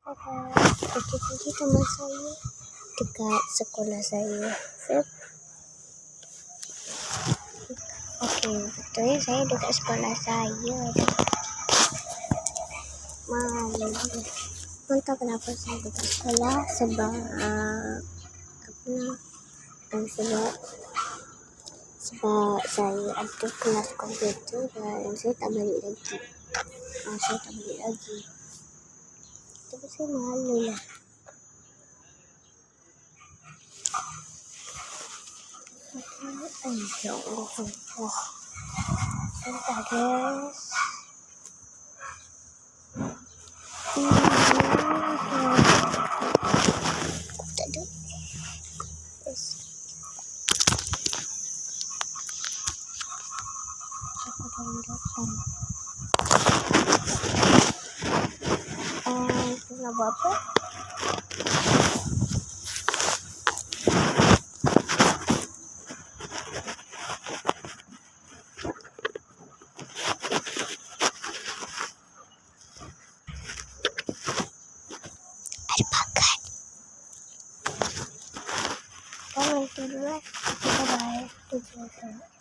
Pergi teman saya dekat sekolah saya. Okey, betulnya saya dekat sekolah saya. Malu. Entah kenapa saya dekat sekolah sebab sebab saya ada kelas komputer dan saya tak balik lagi. Tapi saya malu lah. Ya Allah. Entah guys. Tak ada. Nak buat apa? Ada pakat. Nanti dulu. Bye-bye.